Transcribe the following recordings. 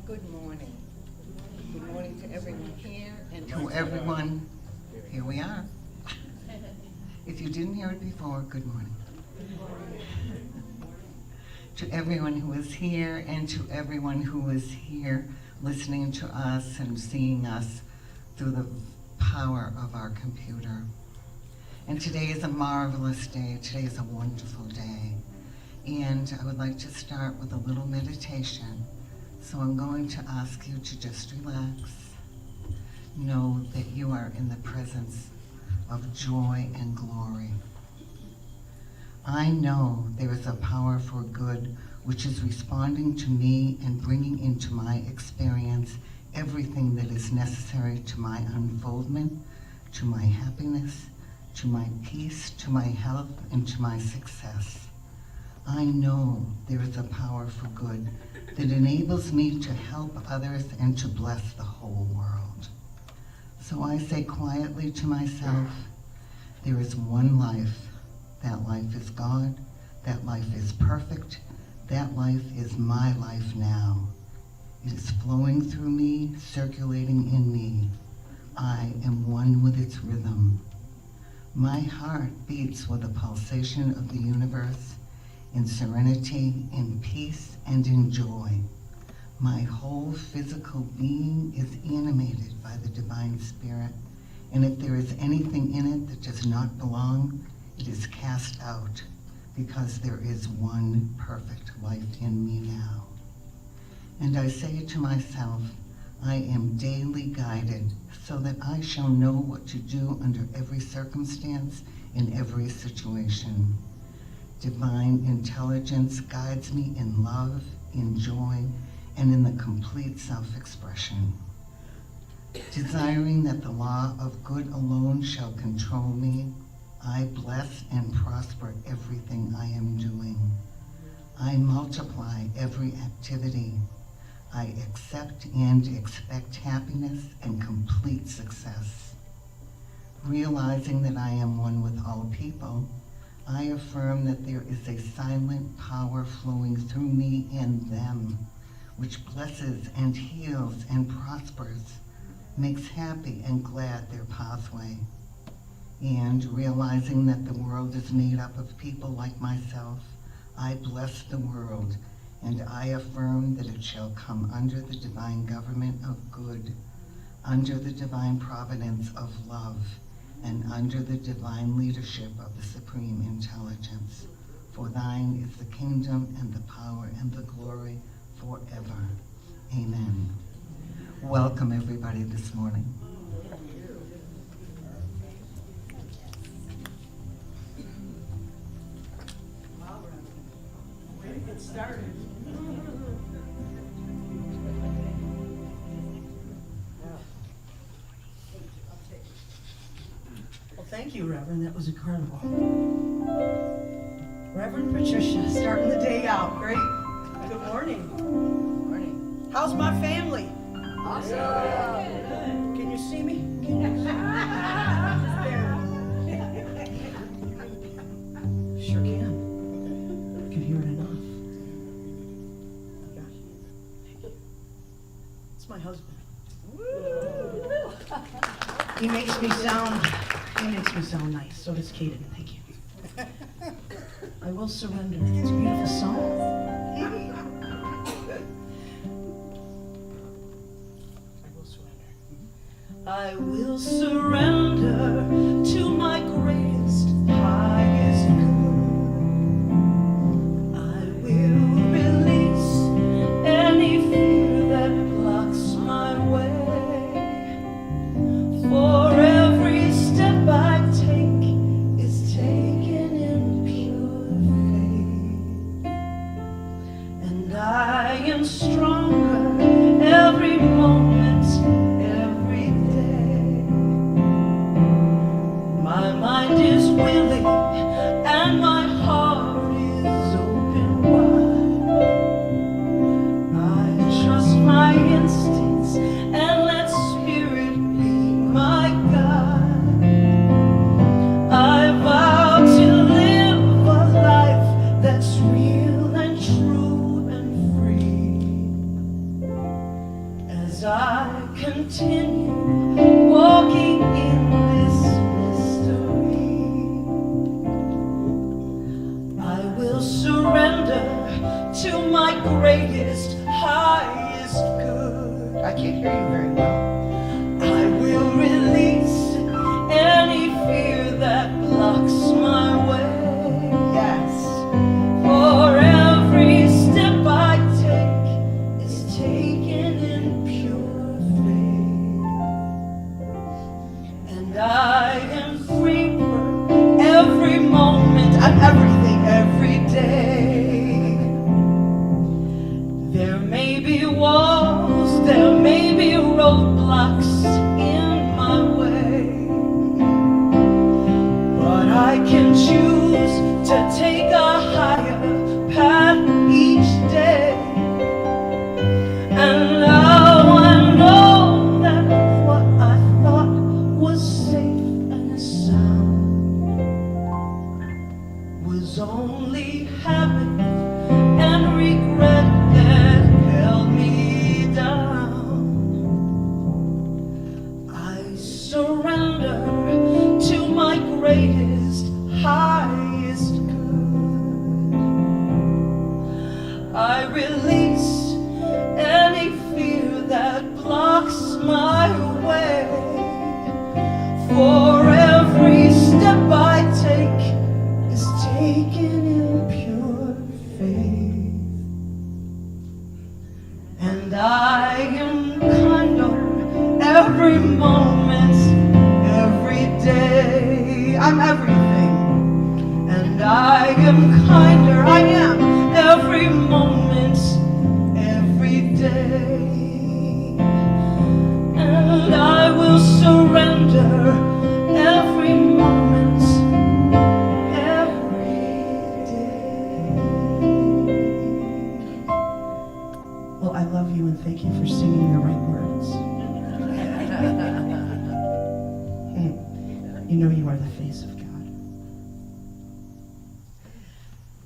Good morning. Good morning to everyone here and To everyone, here we are. If you didn't hear it before, good morning. To everyone who is here and to everyone who is here listening to us and seeing us through the power of our computer. And today is a marvelous day. Today is a wonderful day. And I would like to start with a little meditation. So I'm going to ask you to just relax. Know that you are in the presence of joy and glory. I know there is a power for good which is responding to me and bringing into my experience everything that is necessary to my unfoldment, to my happiness, to my peace, to my health, and to my success. I know there is a power for good that enables me to help others and to bless the whole world. So I say quietly to myself, there is one life. That life is God. That life is perfect. That life is my life now. It is flowing through me, circulating in me. I am one with its rhythm. My heart beats with the pulsation of the universe, in serenity, in peace, and in joy. My whole physical being is animated by the divine spirit, and if there is anything in it that does not belong, it is cast out, because there is one perfect life in me now. And I say to myself, I am daily guided so that I shall know what to do under every circumstance, in every situation. Divine intelligence guides me in love, in joy, and in the complete self-expression. Desiring that the law of good alone shall control me, I bless and prosper everything I am doing. I multiply every activity. I accept and expect happiness and complete success. Realizing that I am one with all people, I affirm that there is a silent power flowing through me and them, which blesses and heals and prospers, makes happy and glad their pathway. And realizing that the world is made up of people like myself, I bless the world, and I affirm that it shall come under the divine government of good, under the divine providence of love, and under the divine leadership of the Supreme Intelligence. For thine is the kingdom and the power and the glory forever. Amen. Welcome everybody this morning. Ready to get started. Well, thank you, Reverend. That was incredible. Reverend Patricia, starting the day out. Great. Good morning. Good morning. How's my family? Awesome. Can you see me? Can you see me? Sure can. I can hear it enough. Gosh. It's my husband. He makes me sound nice. So does Kaden. Thank you. I will surrender. It's a beautiful song. I will surrender to my greatest, highest greatest, highest good. I can't hear you very well. I will release any fear that blocks my way. Yes. For every step I take is taken in pure faith. And I am free for every moment. I'm everything every day. There may be walls, there may be roadblocks in my way, but I can choose to take a higher path each day. And now I know that what I thought was safe and sound was only habit and regret that held me down. I surrender to my greatest, highest good. I release any fear that blocks my way. For every step I take is taken in pure faith. And I am kinder every moment, every day. I'm everything. And I am kinder, I am every moment, every day. And I will surrender every moment, every day. Well, I love you and thank you for singing the right words. You know you are the face of God.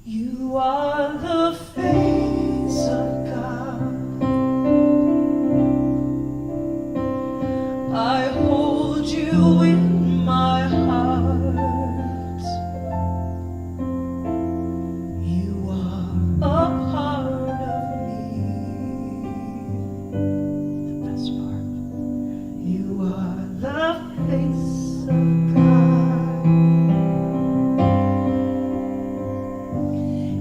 You are the face of God. I hold you in my heart. You are a part of me. The best part. You are the face of God.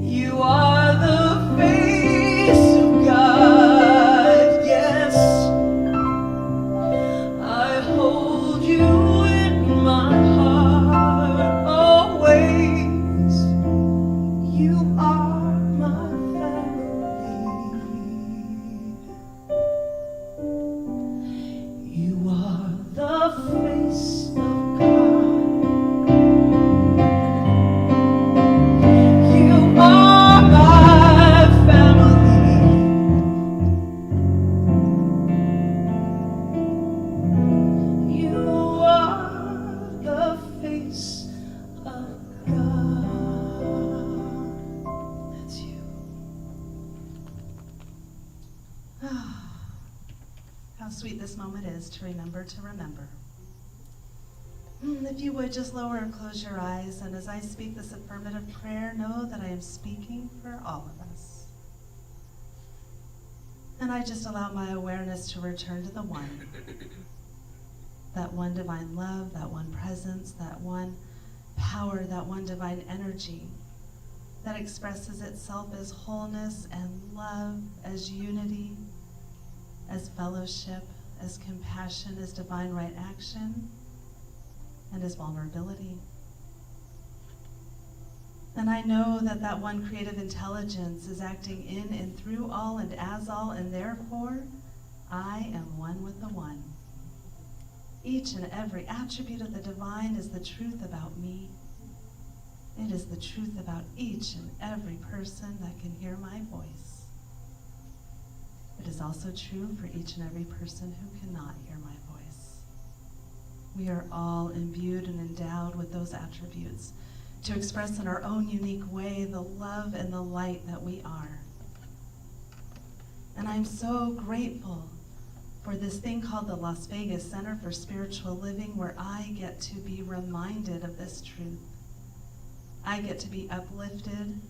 You are the face of God, yes. I hold you in my heart always. You are my family. You are the face of God. You are my family. You are the face of God. That's you. How sweet this moment is to remember to remember. If you would just lower and close your eyes, and as I speak this affirmative prayer, know that I am speaking for all of us. And I just allow my awareness to return to the one. That one divine love, that one presence, that one power, that one divine energy that expresses itself as wholeness and love, as unity, as fellowship, as compassion, as divine right action, and as vulnerability. And I know that that one creative intelligence is acting in and through all and as all, and therefore, I am one with the one. Each and every attribute of the divine is the truth about me. It is the truth about each and every person that can hear my voice. It is also true for each and every person who cannot hear my voice. We are all imbued and endowed with those attributes to express in our own unique way the love and the light that we are. And I'm so grateful for this thing called the Las Vegas Center for Spiritual Living, where I get to be reminded of this truth. I get to be uplifted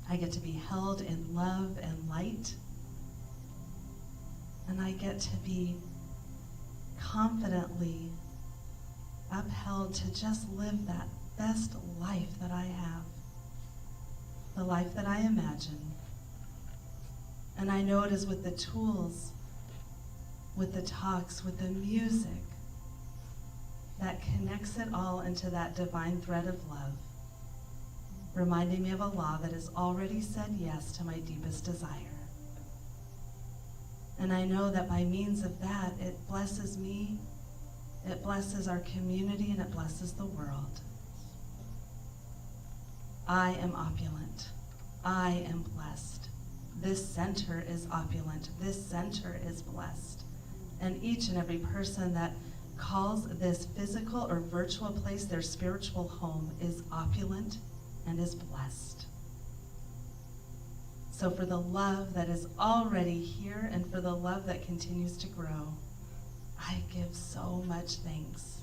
I get to be held in love and light. And I get to be confidently upheld to just live that best life that I have, the life that I imagine. And I know it is with the tools, with the talks, with the music that connects it all into that divine thread of love, reminding me of a law that has already said yes to my deepest desire. And I know that by means of that, it blesses me, it blesses our community, and it blesses the world. I am opulent. I am blessed. This center is opulent. This center is blessed. And each and every person that calls this physical or virtual place their spiritual home is opulent and is blessed. So for the love that is already here and for the love that continues to grow, I give so much thanks.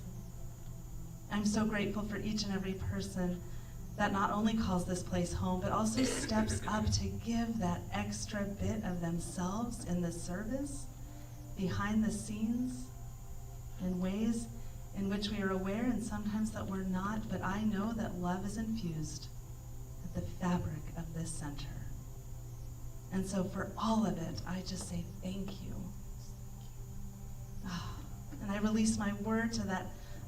I'm so grateful for each and every person that not only calls this place home, but also steps up to give that extra bit of themselves in the service, behind the scenes, in ways in which we are aware and sometimes that we're not, but I know that love is infused at the fabric of this center. And so for all of it, I just say thank you. And I release my word to that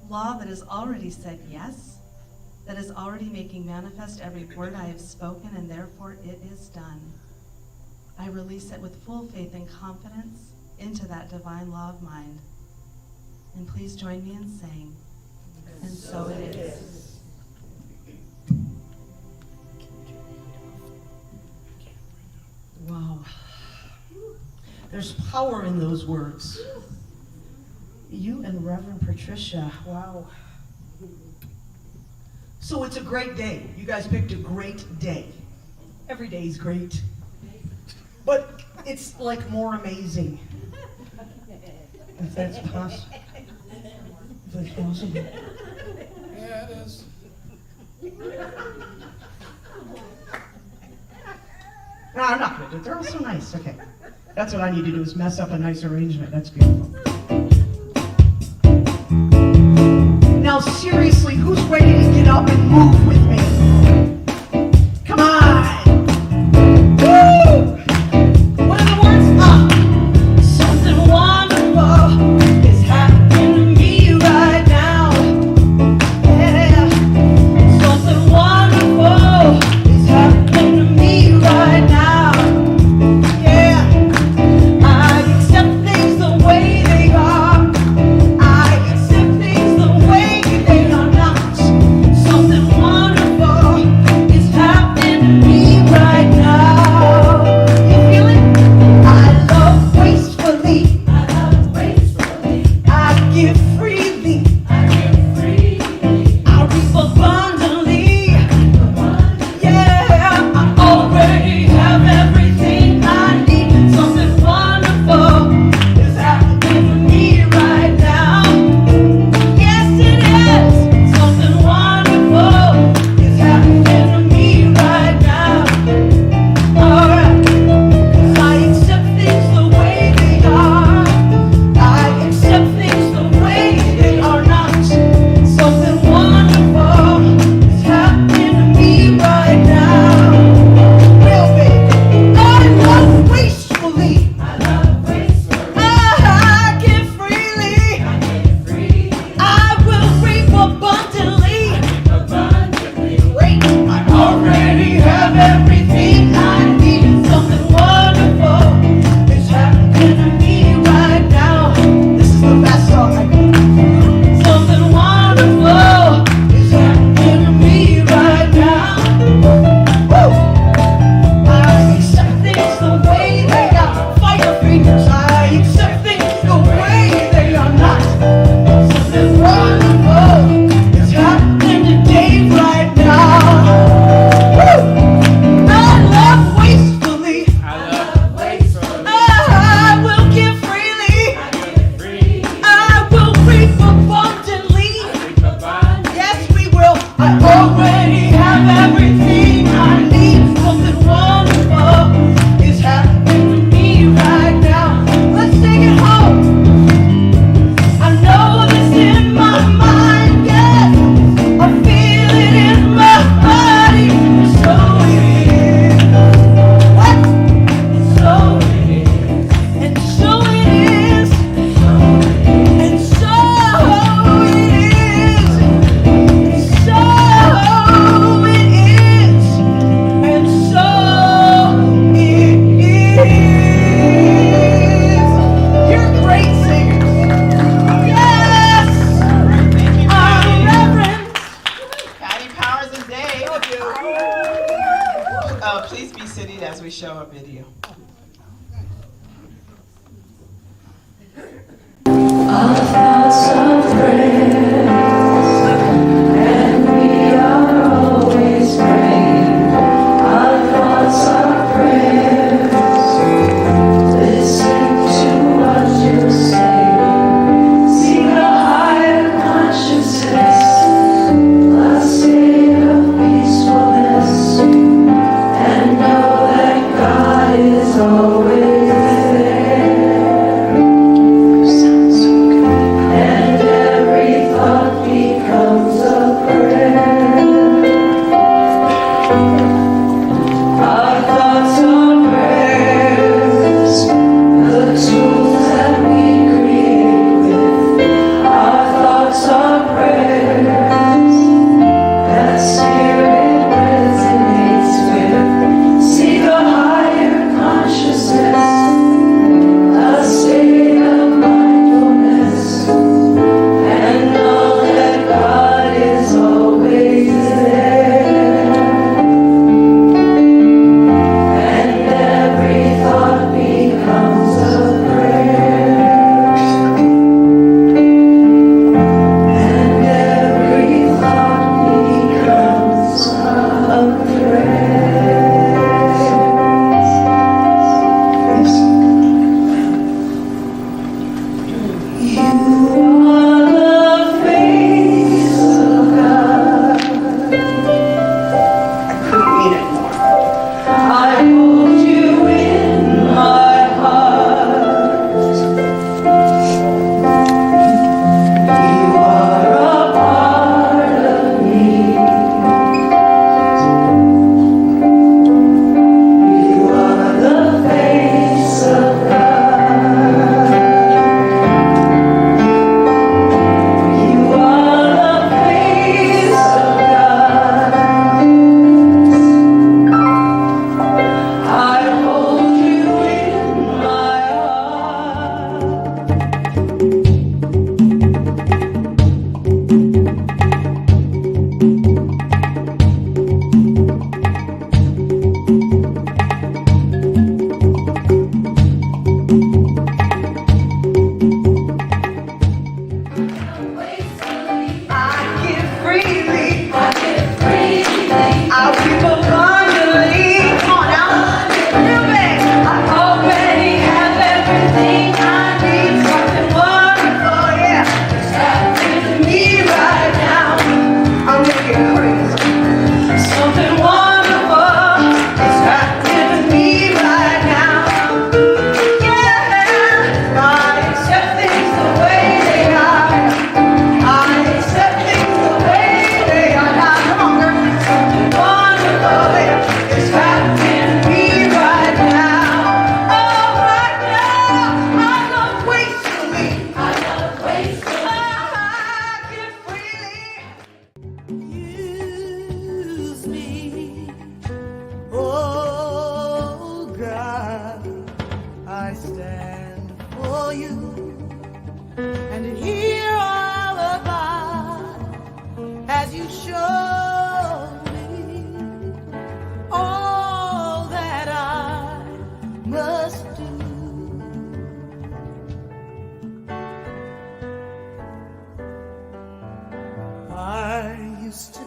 law that has already said yes, that is already making manifest every word I have spoken, and therefore it is done. I release it with full faith and confidence into that divine law of mind. And please join me in saying, and so it is. Wow. There's power in those words. You and Reverend Patricia, wow. So it's a great day. You guys picked a great day. Every day is great. But it's like more amazing. If that's possible. If that's possible. Yeah, it is. No, I'm not gonna do it. They're all so nice. Okay. That's what I need to do is mess up a nice arrangement. That's beautiful. Now seriously, who's ready to get up and move with me? Come on! Woo! What are the words? Something wonderful is happening to me right now. Yeah. Something wonderful is happening to me right now. Yeah. I accept things the way they are. I accept things the way they are not. Something wonderful. Love you. Please be seated as we show our video.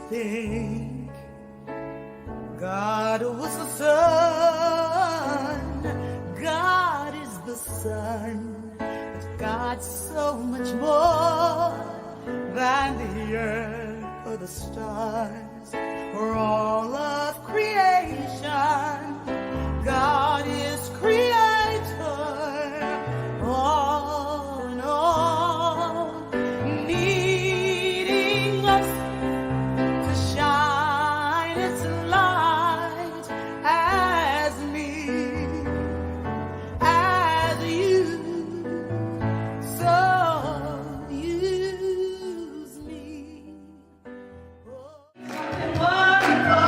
think God was the sun, God is the sun, but God's so much more than the earth or the stars or all of creation. God is creator, all in all, needing us to shine its light as me, as you, so use me. Oh.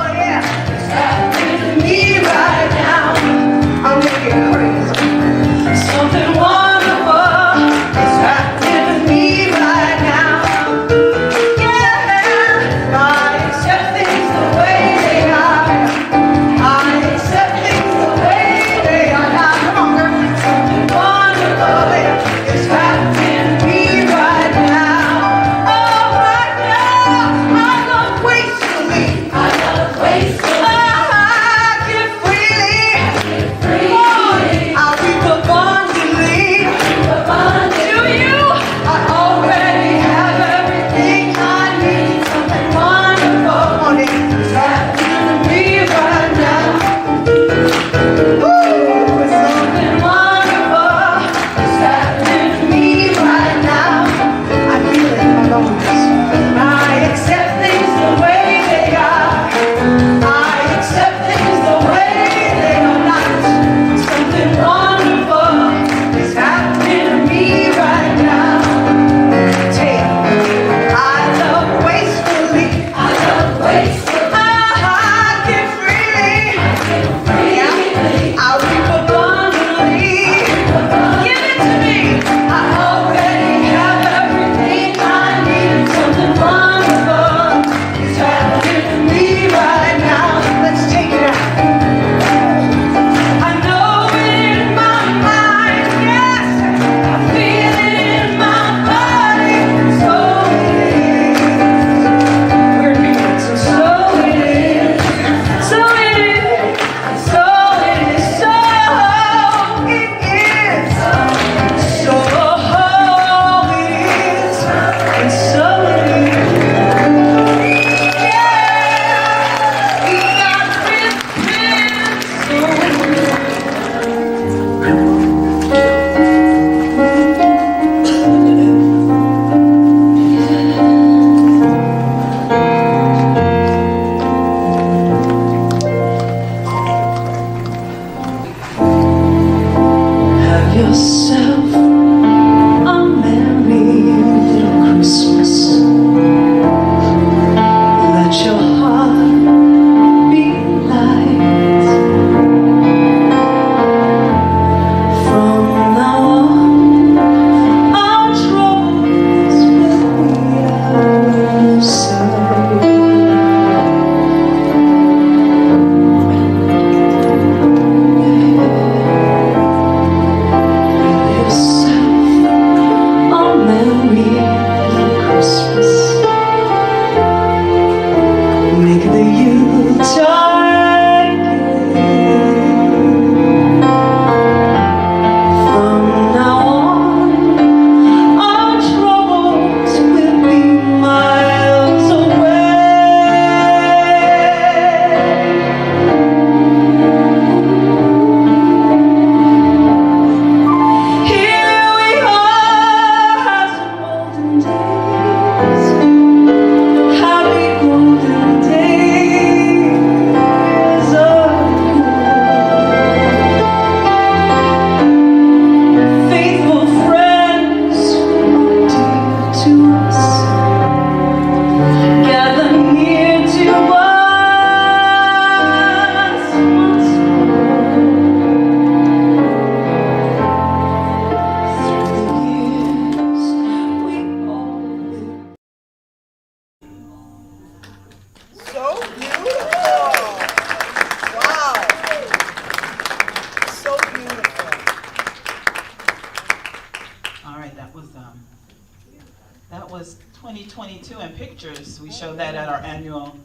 2022 in pictures. We showed that at our annual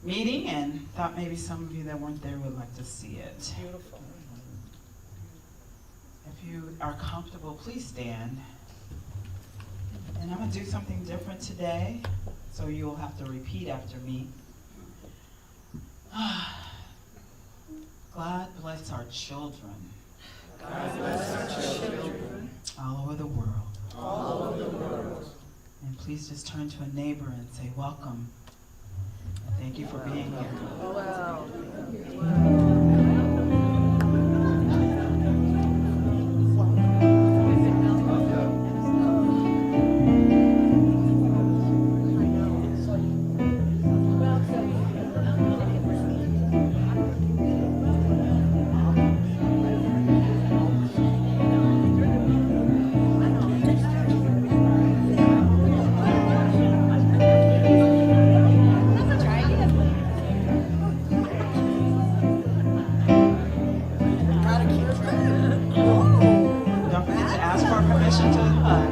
meeting and thought maybe some of you that weren't there would like to see it. Beautiful. If you are comfortable, please stand. And I'm going to do something different today, so you'll have to repeat after me. God bless our children. God bless our children. All over the world. All over the world. And please just turn to a neighbor and say, welcome. And thank you for being here. Wow. Don't forget to ask for permission to hug.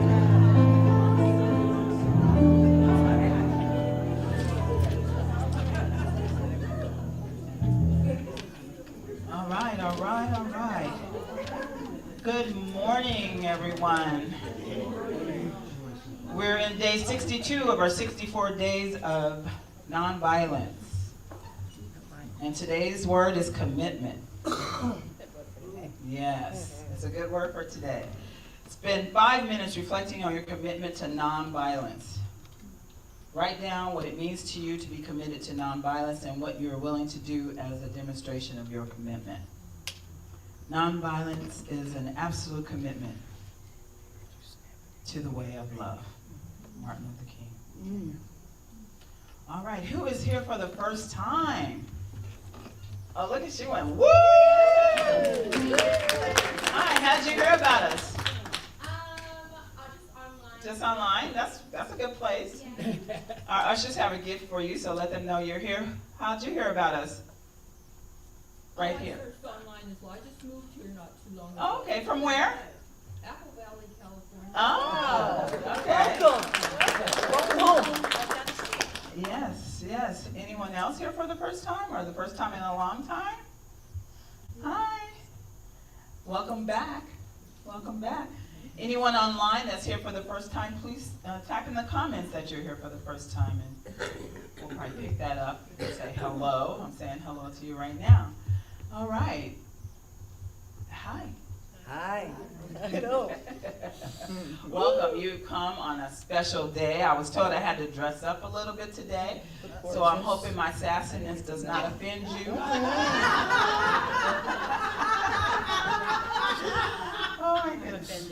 All right, all right, all right. Good morning, everyone. We're in day 62 of our 64 days of nonviolence. And today's word is commitment. Yes, it's a good word for today. Spend 5 minutes reflecting on your commitment to nonviolence. Write down what it means to you to be committed to nonviolence and what you're willing to do as a demonstration of your commitment. Nonviolence is an absolute commitment to the way of love. Martin Luther King. All right, who is here for the first time? Oh, look at you and woo! Hi, how'd you hear about us? Just online. Just online? That's a good place. Our ushers have a gift for you, so let them know you're here. How'd you hear about us? Right here. I searched online as well. I just moved here not too long ago. Oh, okay, from where? Apple Valley, California. Oh, okay. Welcome. Welcome home. Yes, yes. Anyone else here for the first time or the first time in a long time? Hi. Welcome back. Welcome back. Anyone online that's here for the first time, please type in the comments that you're here for the first time, and we'll probably pick that up and say hello. I'm saying hello to you right now. All right. Hi. Hi. Hello. Welcome. You've come on a special day. I was told I had to dress up a little bit today, so I'm hoping my sassiness does not offend you. Oh my goodness.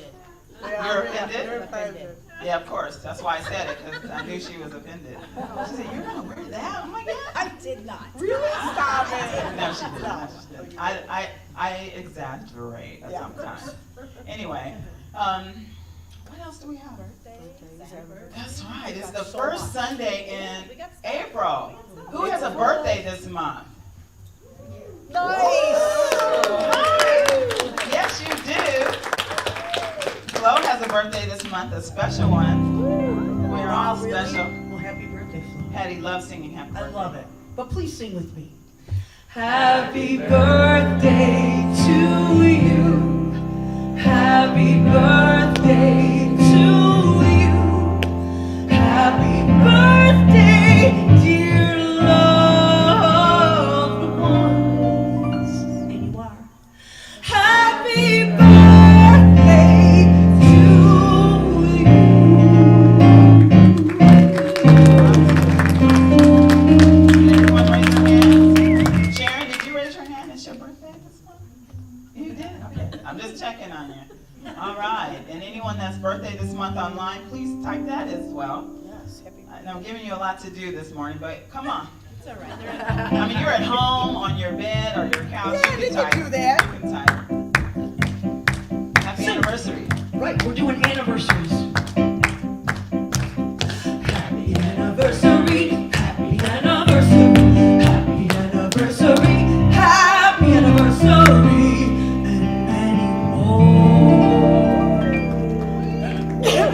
You're offended? You're offended. Yeah, of course. That's why I said it, because I knew she was offended. She said, "You're gonna wear that? Oh my God!" I did not. Really? Stop it. No, she didn't. No, she didn't. I exaggerate sometimes. Anyway, what else do we have? That's right. It's the first Sunday in April. Who has a birthday this month? Nice. Yes, you do. Flo has a birthday this month, a special one. We're all special. Well, happy birthday, Flo. Patty loves singing happy birthday. I love it. But please sing with me. Happy birthday to you. Happy birthday to you. Happy birthday, dear loved ones. And you are. Happy birthday to Everyone raise their hand. Sharon, did you raise your hand? It's your birthday this month? You did? Okay. I'm just checking on you. All right. And anyone that's birthday this month online, please type that as well. Yes, happy I know I'm giving you a lot to do this morning, but come on. It's all right. I mean, you're at home, on your bed, or your couch. Yeah, You they can can type. do that. You can type. Happy anniversary. Right, we're doing anniversaries. Happy anniversary, happy anniversary, happy anniversary, happy anniversary, and many more.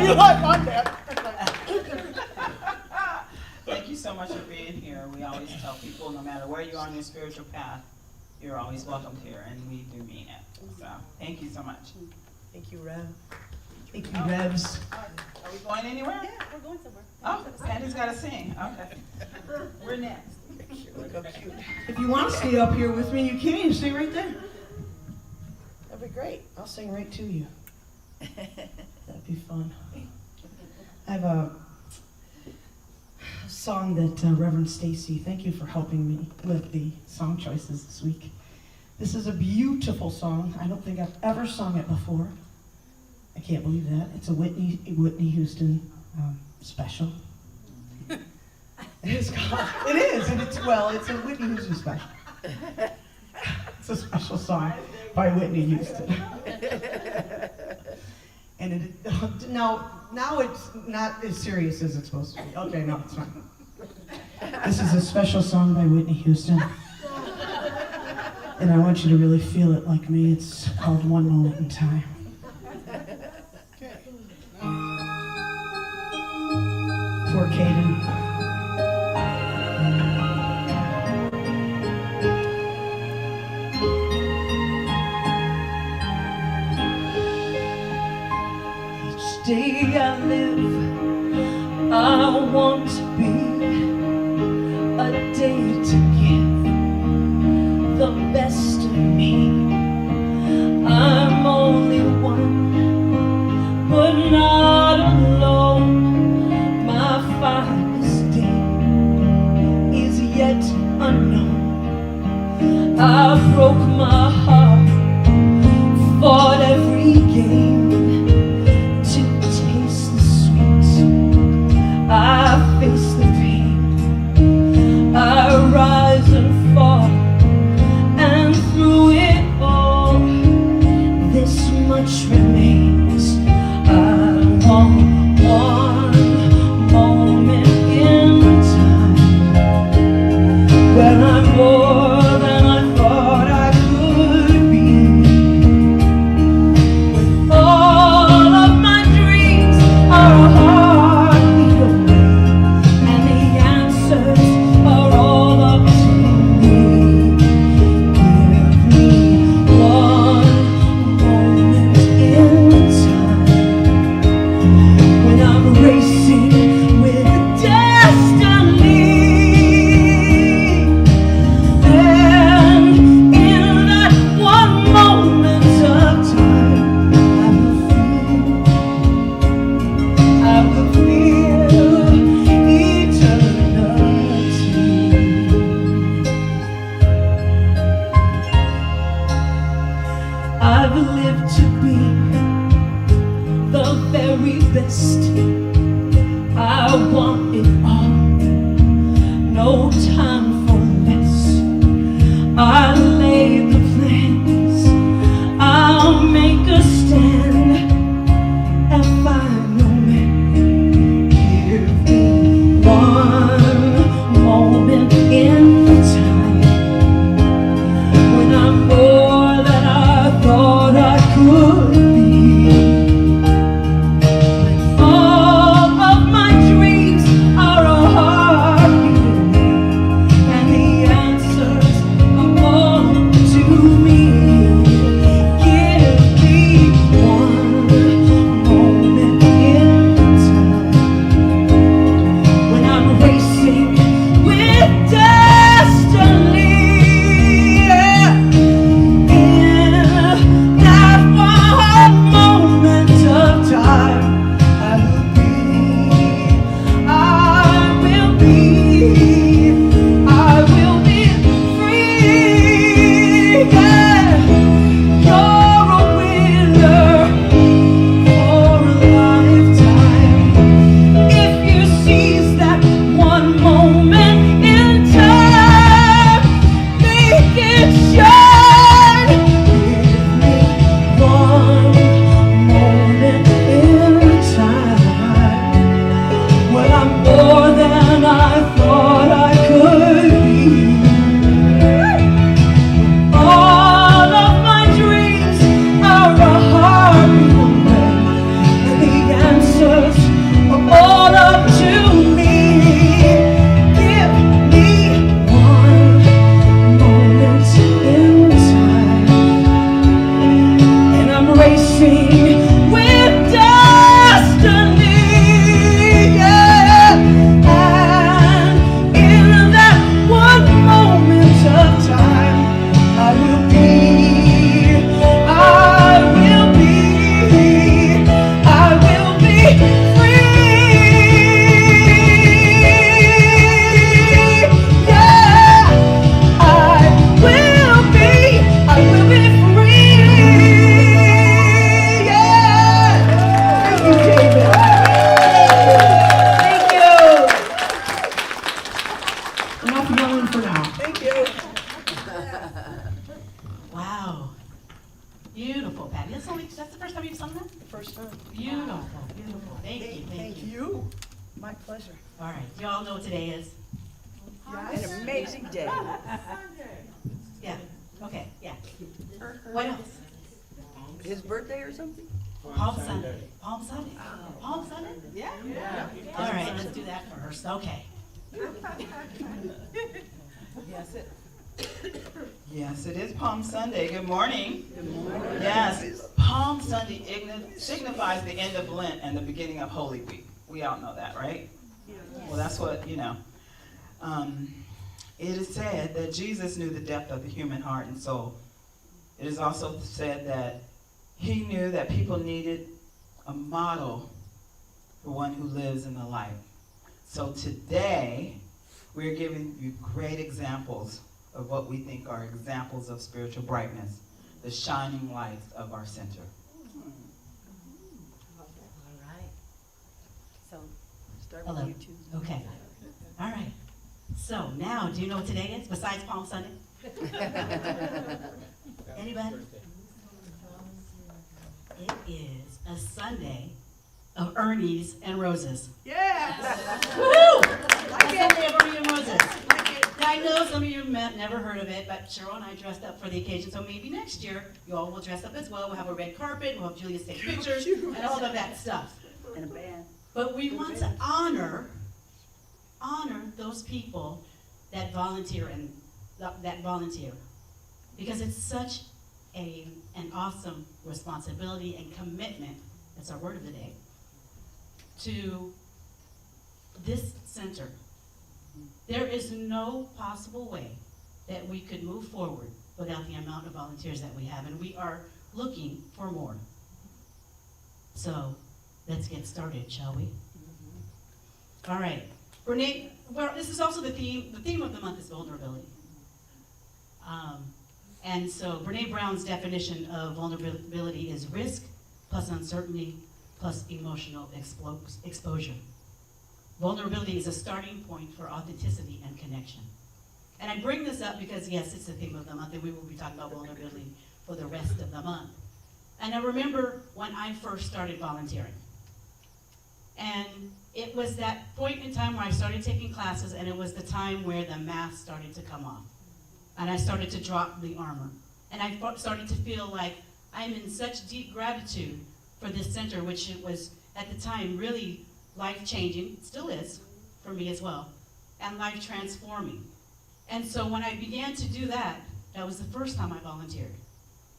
You like on that. matter where you are on your spiritual path, you're always welcomed here, and we do mean it. So, thank you so much. Thank you, Rev. Thank you, Revs. Are we going anywhere? Yeah, we're going somewhere. Oh, Sandy's got to sing. Okay. We're next. Look how cute. If you want to stay up here with me, you can. Stay right there. That'd be great. I'll sing right to you. That'd be fun. I have a song that Reverend Stacy, thank you for helping me with the song choices this week. This is a beautiful song. I don't think I've ever sung it before. I can't believe that. It's a Whitney Houston special. It is, and it's a Whitney Houston special. It's a special song by Whitney Houston. And now it's not as serious as it's supposed to be. Okay, no, it's fine. This is a special song by Whitney Houston. And I want you to really feel it like me. It's called One Moment in Time. Poor Caden. Each day I live, I want to be a day to give the best of me. I'm only one, but not alone. My finest day is yet unknown. I broke my heart, fought every game to taste the sweet. I face the pain, I rise and fall, and through it all, this much remains. I want one moment in time when I'm more than I thought I could be. When all of my dreams are a heartbeat away, and the answers are all up to me. Give me one moment in time when I'm racing with destiny. And in that one moment of time, I will feel eternity. I've lived to be the very best. I want it all, no time for less. I lay the plans, I'll make a stand and find no man. Give me one moment in time when I'm more than I thought I could be. When all of my dreams are a heartbeat away, and the answers are all That's the first time you've sung that? First time. Beautiful, beautiful. Thank you, thank you. you. My pleasure. All right, you all know what today is? An amazing day. Yeah, okay, yeah. What else? His birthday or something? Palm Sunday. Palm Sunday? Palm Sunday? Yeah. All right, let's do that first, okay. Yes, it is Palm Sunday. Good morning. Good morning. Yes, Palm Sunday signifies the end of Lent and the beginning of Holy Week. We all know that, right? Well, that's what, it is said that Jesus knew the depth of the human heart and soul. It is also said that he knew that people needed a model for one who lives in the light. So today, we're giving you great examples of what we think are examples of spiritual brightness, the shining lights of our center. All right. So, start Hello. with you two. Okay. All right. So now, do you know what today is besides Palm Sunday? Anybody? It is a Sunday of Ernie's and Roses. Yeah. Woo! A Sunday of Ernie and Roses. Now, I know some of you never heard of it, but Cheryl and I dressed up for the occasion, so maybe next year you all will dress up as well. We'll have a red carpet, we'll have Julius take pictures, and all of that stuff. And a band. But we want to honor those people that volunteer because it's such an awesome responsibility and commitment. That's our word of the day to this center. There is no possible way that we could move forward without the amount of volunteers that we have, and we are looking for more. So let's get started, shall we? All right. Brene, well, this is also the theme. The theme of the month is vulnerability. And so Brene Brown's definition of vulnerability is risk plus uncertainty plus emotional exposure. Vulnerability is a starting point for authenticity and connection. And I bring this up because, yes, it's the theme of the month, and we will be talking about vulnerability for the rest of the month. And I remember when I first started volunteering. And it was that point in time where I started taking classes, and it was the time where the mask started to come off. And I started to drop the armor. And I started to feel like I'm in such deep gratitude for this center, which it was, at the time, really life-changing, still is, for me as well, and life-transforming. And so when I began to do that, that was the first time I volunteered.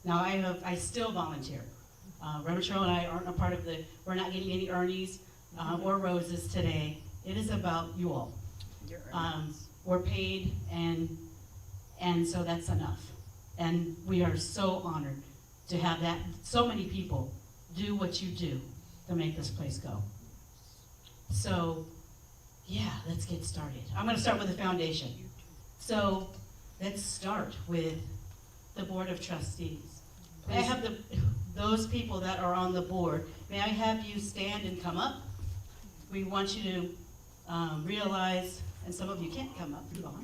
Now I still volunteer. Reverend Cheryl and I aren't a part of we're not getting any Ernies or Roses today. It is about you all. We're paid, and so that's enough. And we are so honored to have that, so many people do what you do to make this place go. So, yeah, let's get started. I'm going to start with the foundation. So, let's start with the Board of Trustees. May I have those people that are on the board, may I have you stand and come up? We want you to realize, and some of you can't come up, Yvonne.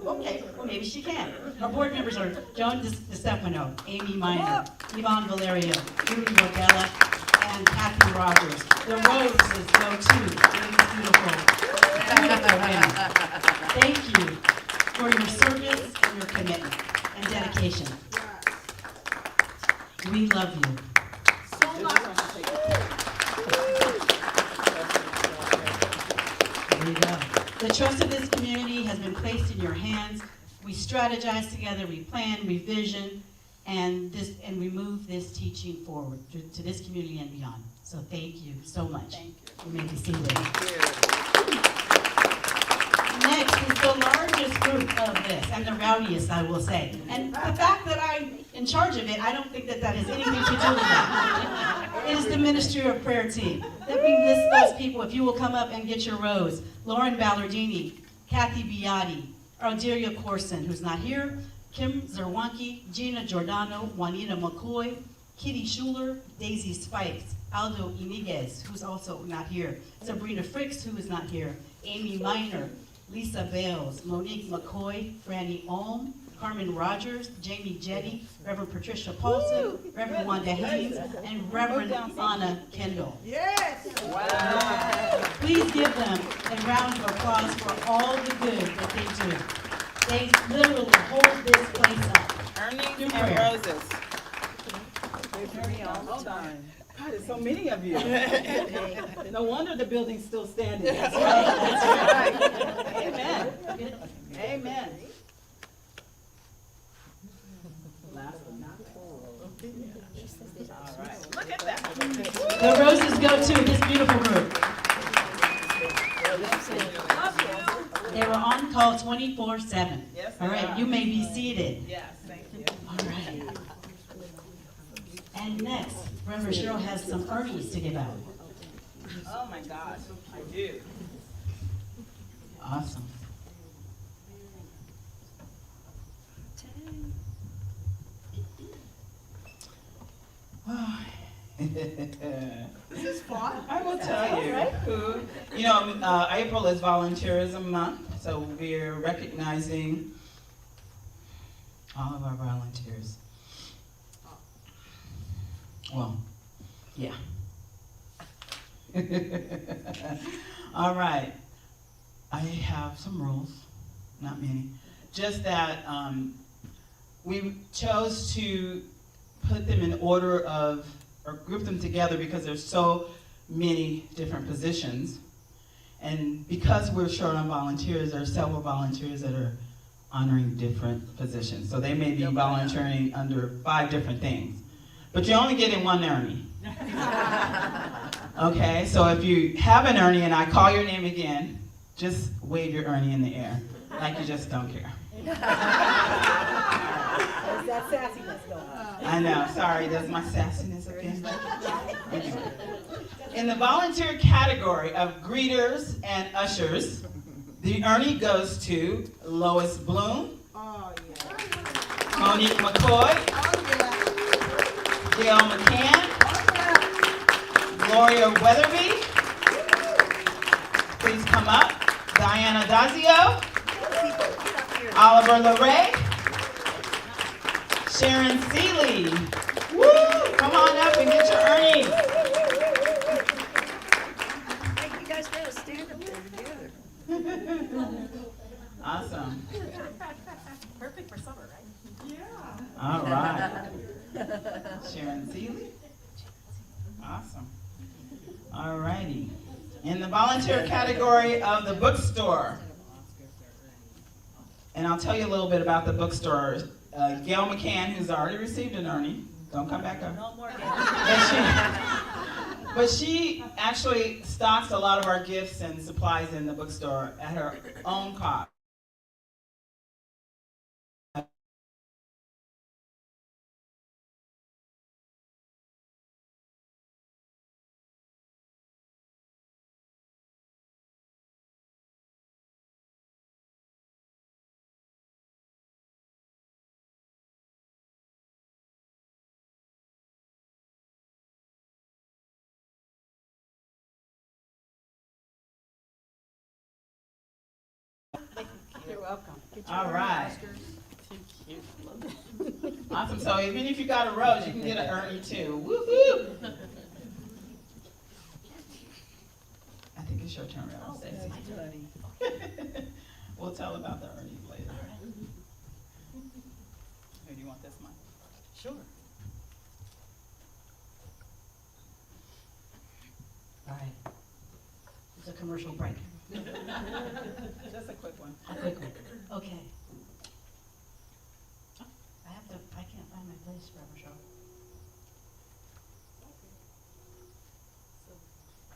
Okay, well maybe she can. Our board members are Joan DiStefano, Amy Minor, Yvonne Valerio, Judy Rodella, and Kathy Rogers. The roses go to these beautiful women. Thank you for your service and your commitment and dedication. We love you. So much. There you go. The trust of this community has been placed in your hands. We strategize together, we plan, we vision, and we move this teaching forward to this community and beyond. So thank you so much. Thank you. You may be seated. Next is the largest group of this, and the rowdiest, I will say. And the fact that I'm in charge of it, I don't think that has anything to do with that. It is the Ministry of Prayer team. Let me list those people, if you will come up and get your rose. Lauren Ballardini, Kathy Biatti, Ardelia Corson, who's not here, Kim Zerwanke, Gina Giordano, Juanita McCoy, Kitty Schuler, Daisy Spikes, Aldo Iniguez, who's also not here, Sabrina Fricks, who is not here, Amy Minor, Lisa Bales, Monique McCoy, Franny Olm, Carmen Rogers, Jamie Jetty, Reverend Patricia Paulson, Reverend Wanda Haynes, and Reverend Anna Kendall. Yes. Please give them a round of applause for all the good that they do. They literally hold this place up. Earnings Through and prayer. roses. Hold on. God, there's so many of you. No wonder the building's still standing. That's right. Amen. Amen. Last but not least. All right. Look at that. The roses go to this beautiful group. They were on call 24/7. Yes, All they right, are. you may be seated. Yes, thank you. All right. And next, Reverend Cheryl has some earnings to give out. Oh my gosh, I do. Awesome. This is fun. I will tell you. You know, April is Volunteerism Month, so we're recognizing all of our volunteers. Well, yeah. All right. I have some rules, not many. Just that we chose to put them in order of, or group them together because there's so many different positions. And because we're short on volunteers, there are several volunteers that are honoring different positions. So they may be volunteering under 5 different things. But you're only getting one Ernie. Okay, so if you have an Ernie and I call your name again, just wave your Ernie in the air, like you just don't care. That sassiness going on. I know, sorry, that's my sassiness again. Anyway. In the volunteer category of greeters and ushers, the Ernie goes to Lois Bloom, Oh, yeah. Monique McCoy, Gail McCann, Gloria Weatherby, please come up, Diana Dazio, Oliver LeRae, Sharon Seeley. Woo! Come on up and get your earnings. You guys gotta stand up there together. Awesome. Perfect for summer, right? All right. Sharon Seeley. Awesome. All righty. In the volunteer category of the bookstore, and I'll tell you a little bit about the bookstore. Gail McCann, who's already received an Ernie, don't come back up. No more But she actually stocks a lot of our gifts and supplies in the bookstore at her own cost. You're welcome. All right. Awesome. So even if you got a rose, you can get an Ernie too. Woohoo! I think it's your turn, Reverend Stacy. We'll tell about the Ernies later. Who do you want this one? Sure. All right. It's a commercial break. Just a quick one. A quick one. Okay. I can't find my place, Reverend Cheryl.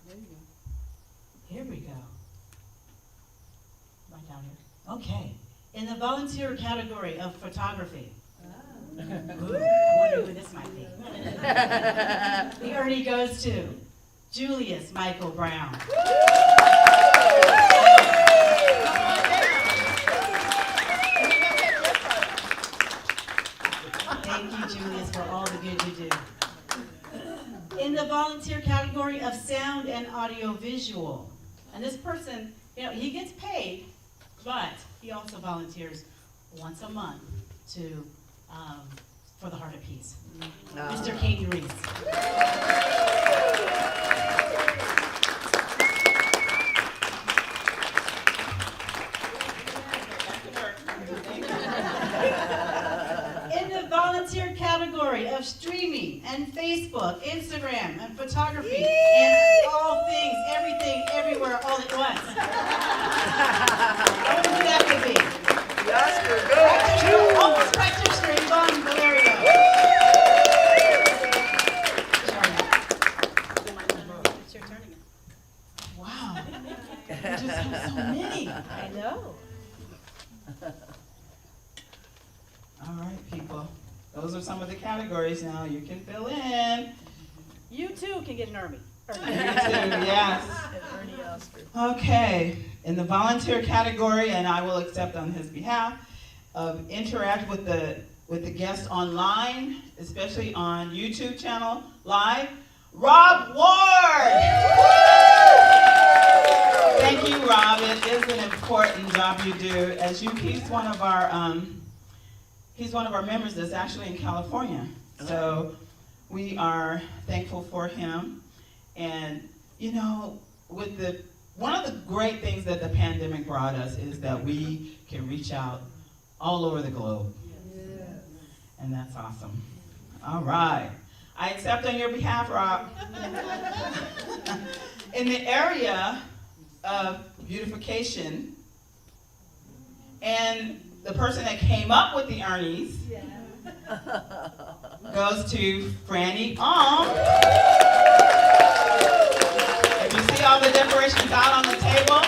There you go. Here we go. Right down here. Okay. In the volunteer category of photography. Ooh, I wonder who this might be. The Ernie goes to Julius Michael Brown. Thank you, Julius, for all the good you do. In the volunteer category of sound and audio visual. And this person, you know, he gets paid, but he also volunteers once a month to, for the Heart of Peace. Mr. Katie Reese. In the volunteer category of streaming and Facebook, Instagram, and photography, and all things, everything, everywhere, all at once. I wonder who that could be. Almost practice stream, Von Valerio. It's your turn again. Wow. We just have so many. I know. All right, people. Those are some of the categories now. You can fill in. You too can get an Ernie. You too, yes. Ernie Oscar. Okay, in the volunteer category, and I will accept on his behalf, interact with the guests online, especially on YouTube channel live, Rob Ward. Thank you, Rob. It is an important job you do. He's one of our members that's actually in California. So we are thankful for him. And you know, one of the great things that the pandemic brought us is that we can reach out all over the globe. Yes. And that's awesome. All right. I accept on your behalf, Rob. In the area of beautification, and the person that came up with the Ernies goes to Franny If you see all the decorations out on the table,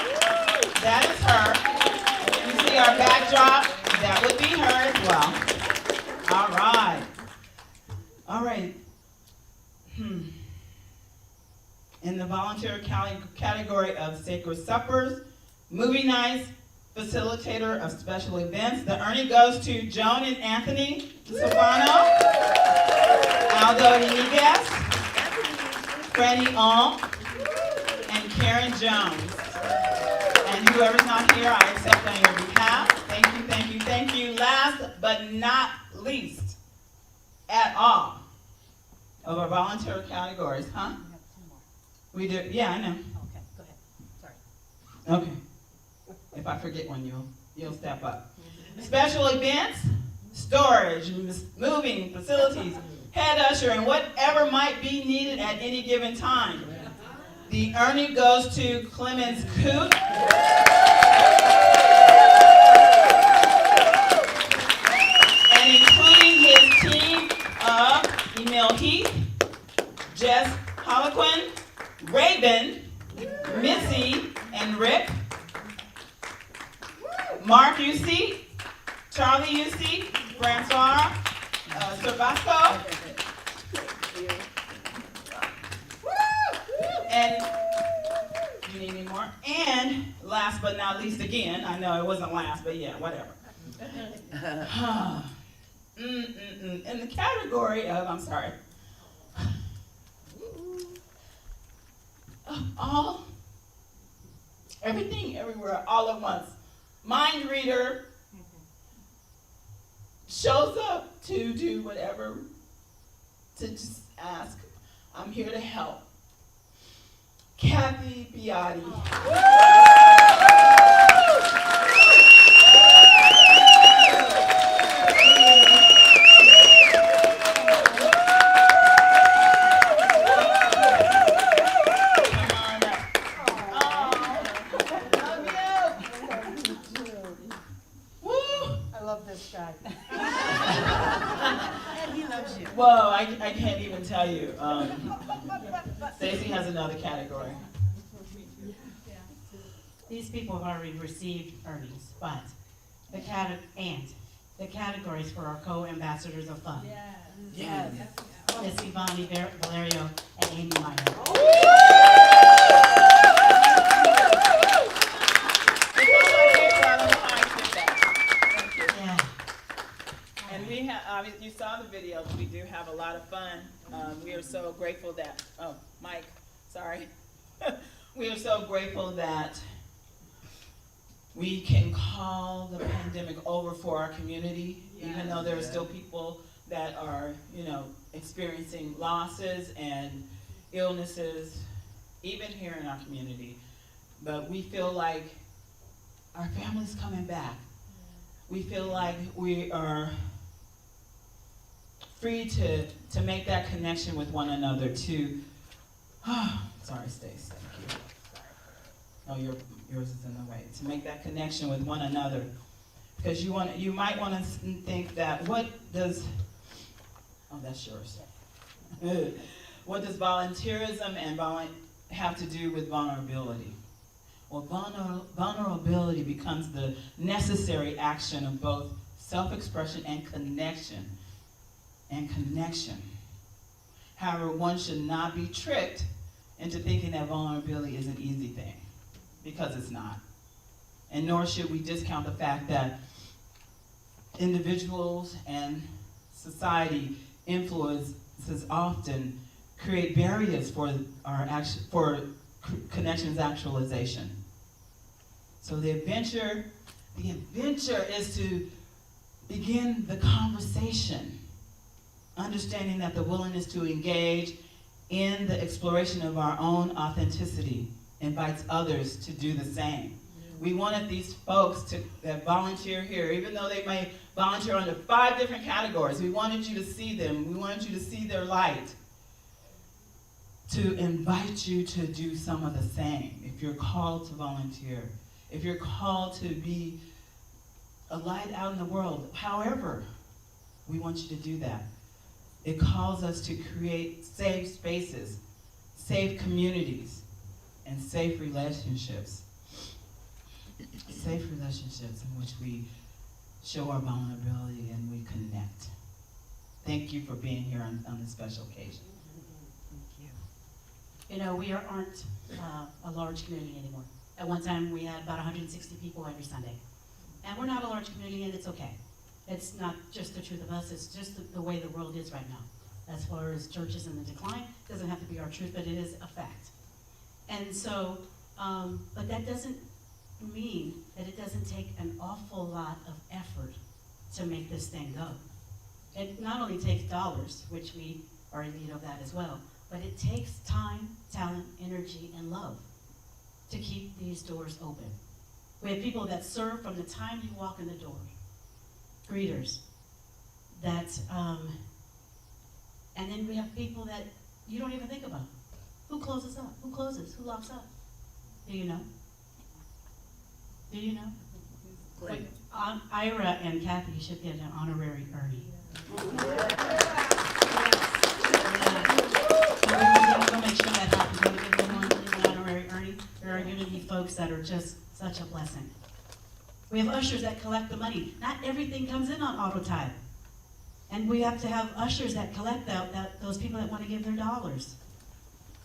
that is her. If you see our backdrop, that would be her as well. All right. All right. In the volunteer category of sacred suppers, movie nights, facilitator of special events, the Ernie goes to Joan and Anthony Silvano, Aldo Iniguez, Franny Ong, and Karen Jones. And whoever's not here, I accept on your behalf. Thank you, thank you, thank you. Last but not least at all of our volunteer categories, huh? We have two more. We do, yeah, I know. Okay, go ahead. Sorry. Okay. If I forget one, you'll step up. Special events, storage, moving, facilities, head usher, and whatever might be needed at any given time. The Ernie goes to Clemens Coot. And including his team of Emil Heath, Jess Hollequin, Raven, Missy, and Rick. Mark UC, Charlie UC, Francois Cervasco, and you need any more? And last but not least again, I know it wasn't last, but yeah, whatever. In the category of, I'm sorry, everything, everywhere, all at once. Mind reader shows up to do whatever, to just ask. I'm here to help. Kathy Biotti. Whoa, I can't even tell you. Stacy has another category. These people have already received earnings, but the categories for our co-ambassadors of fun. Yes. Miss Ivani Valerio and Amy Meyer. Yeah. And we have, you saw the video, we do have a lot of fun. We are so grateful that, oh, Mike, sorry. We are so grateful that We can call the pandemic over for our community, even though there are still people that are, experiencing losses and illnesses, even here in our community. But we feel like our family's coming back. We feel like we are free to make that connection with one another, sorry, Stace, thank you. Oh, yours is in the way. To make that connection with one another. Because you might want to think that, that's yours. What does volunteerism and have to do with vulnerability? Well, vulnerability becomes the necessary action of both self-expression and connection. However, one should not be tricked into thinking that vulnerability is an easy thing, because it's not. And nor should we discount the fact that individuals and society influences often create barriers for connections actualization. So the adventure is to begin the conversation, understanding that the willingness to engage in the exploration of our own authenticity invites others to do the same. We wanted these folks that volunteer here, even though they may volunteer under 5 different categories, we wanted you to see them, we wanted you to see their light, to invite you to do some of the same. If you're called to volunteer, if you're called to be a light out in the world, however, we want you to do that. It calls us to create safe spaces, safe communities, and safe relationships. Safe relationships in which we show our vulnerability and we connect. Thank you for being here on this special occasion. We aren't a large community anymore. At one time, we had about 160 people every Sunday. And we're not a large community, and it's okay. It's not just the truth of us, it's just the way the world is right now. As far as churches in the decline, it doesn't have to be our truth, but it is a fact. And so, but that doesn't mean that it doesn't take an awful lot of effort to make this thing go. It not only takes dollars, which we are in need of that as well, but it takes time, talent, energy, and love to keep these doors open. We have people that serve from the time you walk in the door, greeters, and then we have people that you don't even think about. Who closes up? Who closes? Who locks up? Do you know? Do you know? Great. Ira and Kathy should get an honorary Ernie. We'll make sure that happens. We'll give them an honorary Ernie. There are going to be folks that are just such a blessing. We have ushers that collect the money. Not everything comes in on auto type. And we have to have ushers that collect those people that want to give their dollars.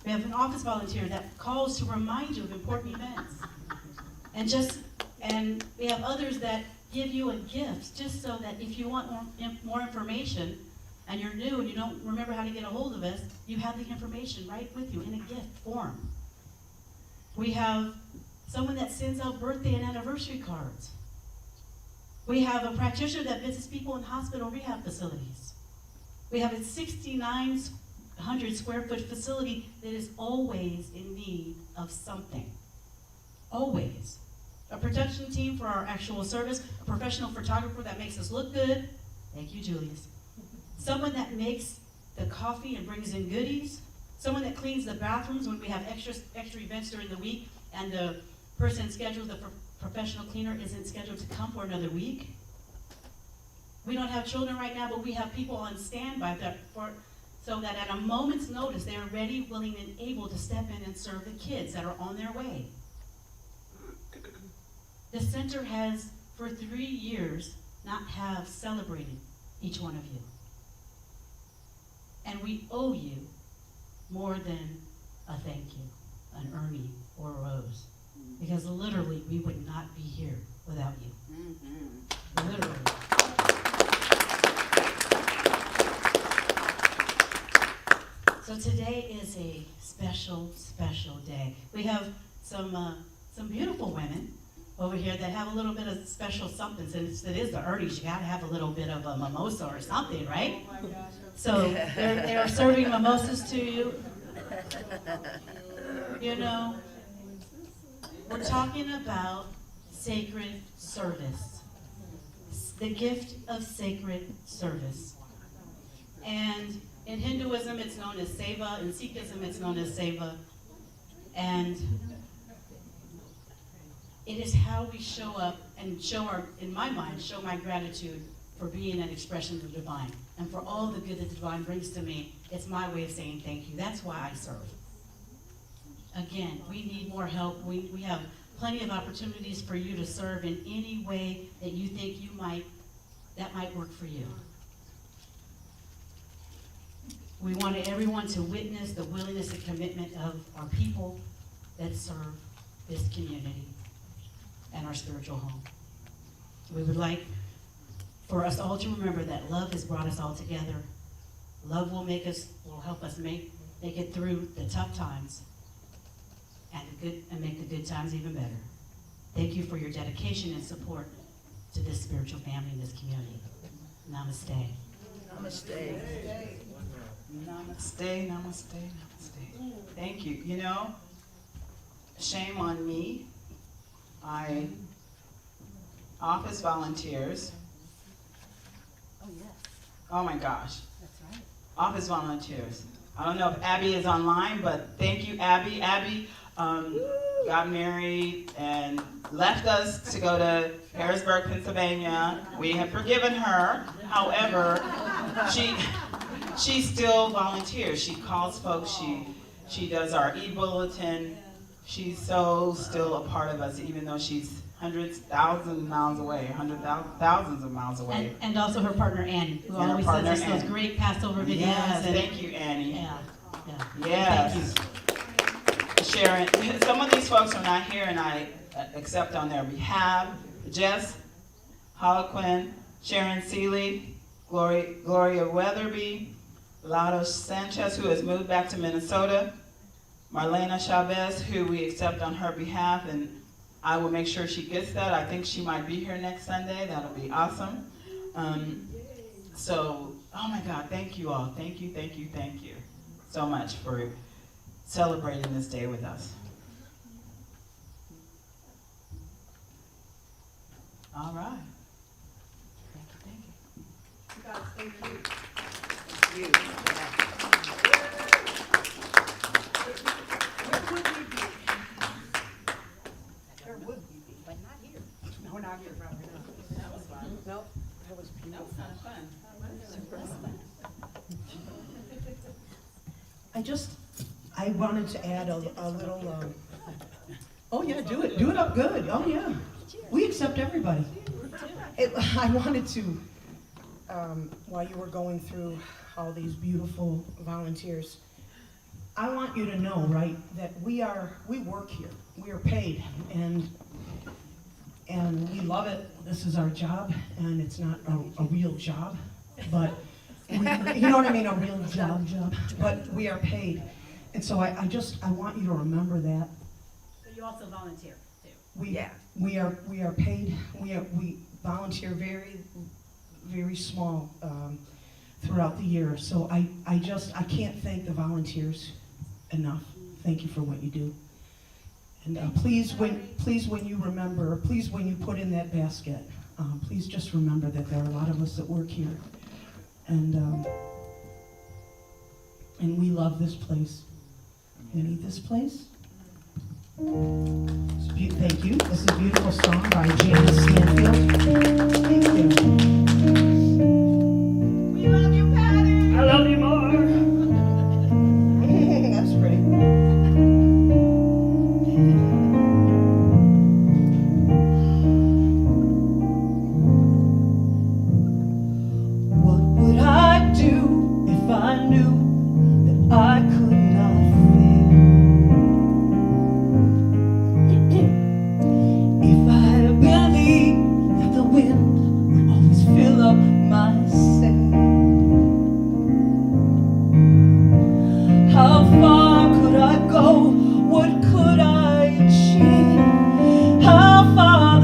We have an office volunteer that calls to remind you of important events. And we have others that give you a gift just so that if you want more information and you're new and you don't remember how to get a hold of us, you have the information right with you in a gift form. We have someone that sends out birthday and anniversary cards. We have a practitioner that visits people in hospital rehab facilities. We have a 6,900 square foot facility that is always in need of something. Always. A production team for our actual service, a professional photographer that makes us look good. Thank you, Julius. Someone that makes the coffee and brings in goodies. Someone that cleans the bathrooms when we have extra events during the week and the person scheduled, the professional cleaner isn't scheduled to come for another week. We don't have children right now, but we have people on standby so that at a moment's notice, they are ready, willing, and able to step in and serve the kids that are on their way. The center has, for 3 years, not have celebrated each one of you. And we owe you more than a thank you, an Ernie, or a rose. Because literally, we would not be here without you. Literally. So today is a special, special day. We have some beautiful women over here that have a little bit of special something. Since it is the Ernie's, you gotta have a little bit of a mimosa or something, right? So they're serving mimosas to you. You know, we're talking about sacred service, the gift of sacred service. And in Hinduism, it's known as seva. In Sikhism, it's known as seva. And it is how we show up and in my mind, show my gratitude for being an expression of the divine. And for all the good that the divine brings to me, it's my way of saying thank you. That's why I serve. Again, we need more help. We have plenty of opportunities for you to serve in any way that you think that might work for you. We wanted everyone to witness the willingness and commitment of our people that serve this community and our spiritual home. We would like for us all to remember that love has brought us all together. Love will help us make it through the tough times and make the good times even better. Thank you for your dedication and support to this spiritual family in this community. Namaste. Namaste. Namaste, namaste, namaste. Thank you. You know, shame on me. Office volunteers. Oh, yes, Oh my gosh. that's right. Office volunteers. I don't know if Abby is online, but thank you, Abby. Abby got married and left us to go to Harrisburg, Pennsylvania. We have forgiven her. However, she still volunteers. She calls folks. She does our e-bulletin. She's so still a part of us, even though she's thousands of miles away. And also her partner Annie, who And her always partner, sends us those Annie. great Passover videos. Yes, and, thank you, Annie. Yeah. Yes. Sharon, some of these folks are not here, and I accept on their behalf. Jess Hollequin, Sharon Seeley, Gloria Weatherby, Lado Sanchez, who has moved back to Minnesota, Marlena Chavez, who we accept on her behalf, and I will make sure she gets that. I think she might be here next Sunday. That'll be awesome. Oh my God, thank you all. Thank you so much for celebrating this day with us. All right. Thank you. You. Where would we be? But not here. No, not here, probably not. That was fun. Nope, that was That was beautiful. kind of fun. I wanted to add a little, oh yeah, do it up good, oh yeah. We accept everybody. I wanted to, while you were going through all these beautiful volunteers, I want you to know, right, that we work here, we are paid, and we love it. This is our job, and it's not a real job, but, you know what I mean, a real job, but we are paid. And so I want you to remember that. So you also volunteer too? We are paid, we volunteer very, very small throughout the year. So I can't thank the volunteers enough. Thank you for what you do. And please when you put in that basket, please just remember that there are a lot of us that work here. And we love this place. We need this place. Thank you. This is a beautiful song by Janice Stanfield. Thank you. We love you, Patty. I love you more. That's pretty. What would I do if I knew that I could not fail? If I believed that the wind would always fill up my sail, how far could I go? What could I achieve? How far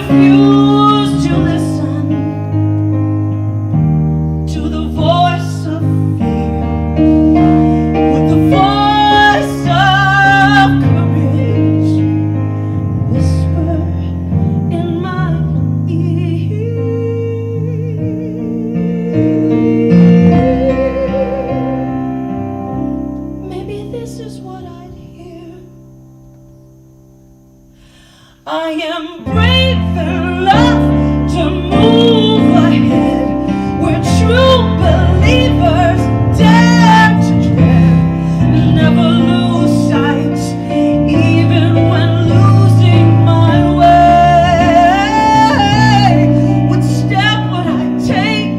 refuse to listen to the voice of fear with the voice of courage whisper in my ear. Maybe this is what I'd hear. I am brave enough to move ahead where true believers dare to tread. Never lose sight, even when losing my way. What step would I take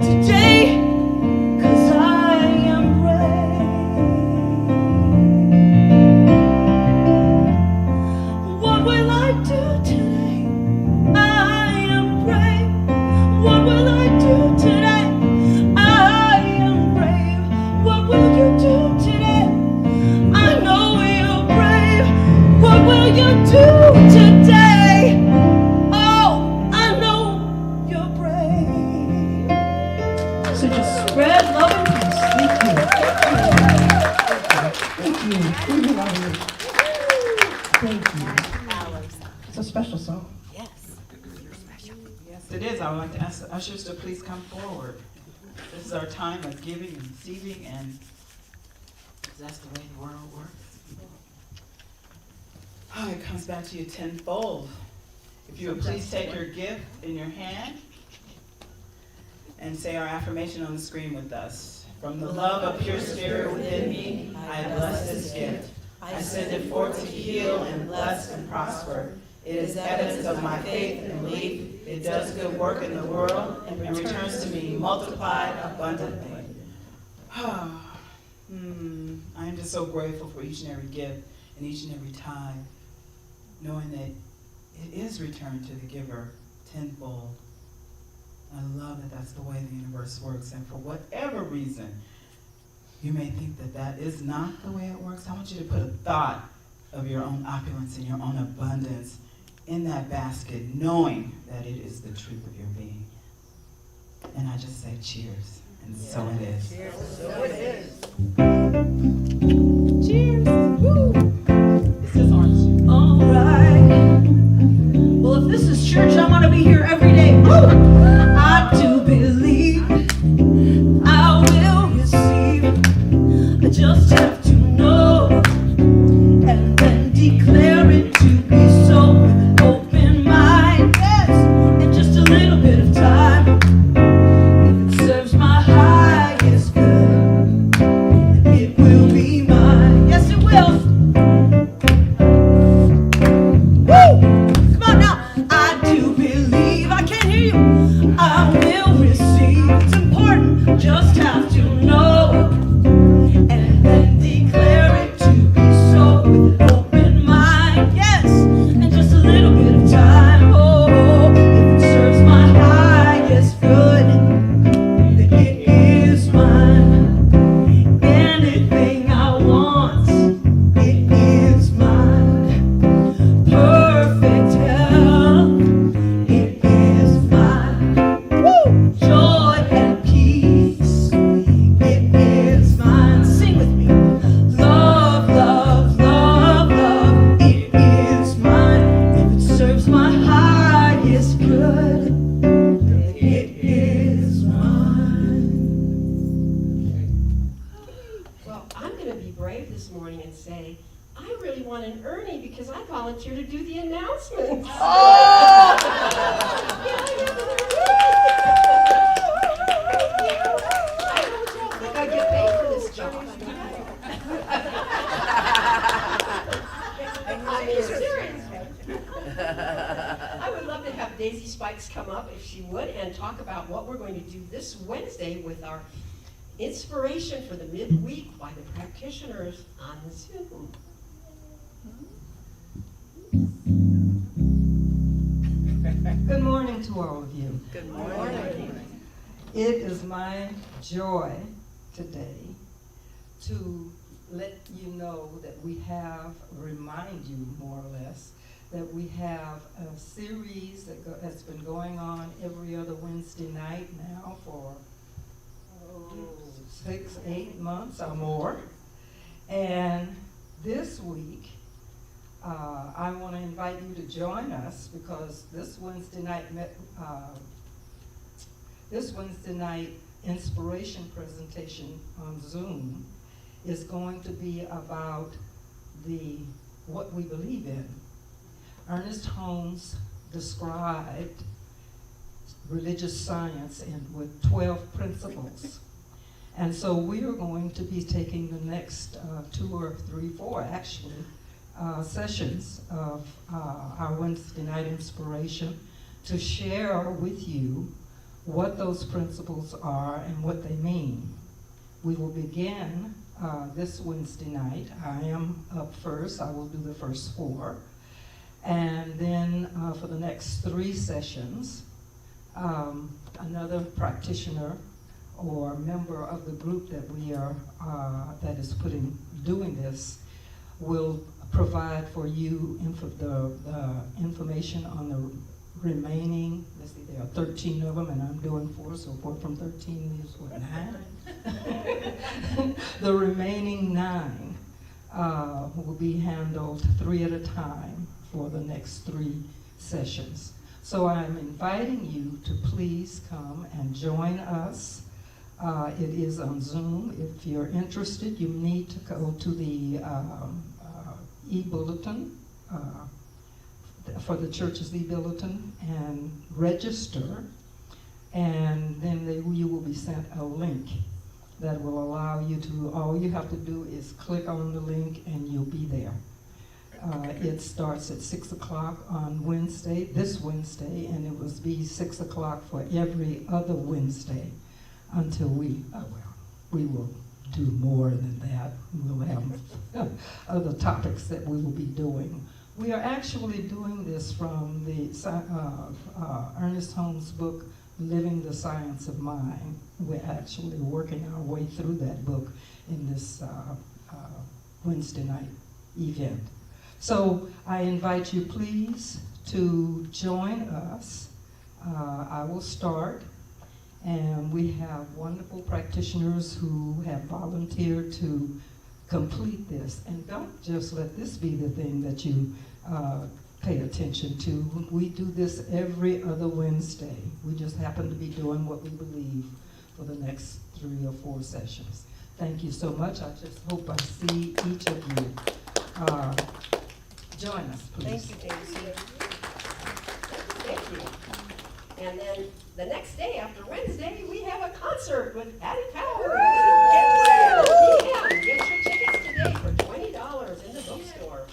today? 'Cause I am brave. What will I do today? I am brave. What will I do today? I am brave. What will you do today? I know you're brave. What will you do today? Oh, I know you're brave. So just spread love and peace. Thank you. Thank you. Thank you. Thank you. It's a special song. Yes, it is. I would like to ask the ushers to please come forward. This is our time of giving and receiving, and that's the way the world works. Oh, it comes back to you tenfold. If you would please take your gift in your hand and say our affirmation on the screen with us. From the love of pure spirit within me, I bless this gift. I send it forth to heal and bless and prosper. It is evidence of my faith and belief. It does good work in the world and returns to me multiplied abundantly. I am just so grateful for each and every gift and each and every time, knowing that it is returned to the giver tenfold. I love that that's the way the universe works, and for whatever reason you may think that that is not the way it works, I want you to put a thought of your own opulence and your own abundance in that basket, knowing that it is the truth of your being. And I just say cheers, and so it is. Cheers. So it is. Cheers. Woo. This is orange. All right. Well, if this is church, I'm going to be here every day. Woo. I do believe I will receive. I just have to know and then declare it to be so with an open mind. Yes. And just a little bit of time. If it serves my highest good, it will be mine. Yes, it will. Woo! Come on now. I do believe. I can't hear you. I will receive. It's important. Just have to know and then declare it to be so with an open mind. Yes, and just a little bit of time. Oh, if it serves my highest good, then it is mine. Anything I want, it is mine. Perfect health, it is mine. Woo! Joy and peace, it is mine. Sing with me. Love, love, love, love, it is mine. If it serves my highest good, it is mine. Well, I'm going to be brave this morning and say, I really want an Ernie because I volunteered to do the announcements. I don't think I get paid for this job. I'm being serious. I would love to have Daisy Spikes come up if she would and talk about what we're going to do this Wednesday with our inspiration for the midweek by the practitioners on Zoom. Good morning to all of you. Good morning. It is my joy today to let you know that we have, remind you more or less, that we have a series that's been going on every other Wednesday night now for 6, 8 months or more. And this week, I want to invite you to join us because this Wednesday night inspiration presentation on Zoom is going to be about what we believe in. Ernest Holmes described religious science with 12 principles. And so we are going to be taking the next 2 or 3, 4 actually, sessions of our Wednesday night inspiration to share with you what those principles are and what they mean. We will begin this Wednesday night. I am up first. I will do the first 4. And then for the next 3 sessions, another practitioner or member of the group that we are, that is doing this, will provide for you the information on the remaining, let's see, there are 13 of them, and I'm doing 4, so 4 from 13 is what, 9? The remaining 9 will be handled 3 at a time for the next 3 sessions. So I'm inviting you to please come and join us. It is on Zoom. If you're interested, you need to go to the e-bulletin, for the church's e-bulletin and register, and then you will be sent a link that will allow you to, all you have to do is click on the link and you'll be there. It starts at 6 o'clock on Wednesday, this Wednesday, and it will be 6 o'clock for every other Wednesday until we will do more than that. We'll have other topics that we will be doing. We are actually doing this from the Ernest Holmes book, Living the Science of Mind. We're actually working our way through that book in this Wednesday night event. So I invite you please to join us. I will start, and we have wonderful practitioners who have volunteered to complete this. And don't just let this be the thing that you pay attention to. We do this every other Wednesday. We just happen to be doing what we believe for the next 3 or 4 sessions. Thank you so much. I just hope I see each of you. Join us, please. Thank you, Daisy. Thank you. And then the next day, after Wednesday, we have a concert with Patty Powers. Get your tickets today for $20 in the bookstore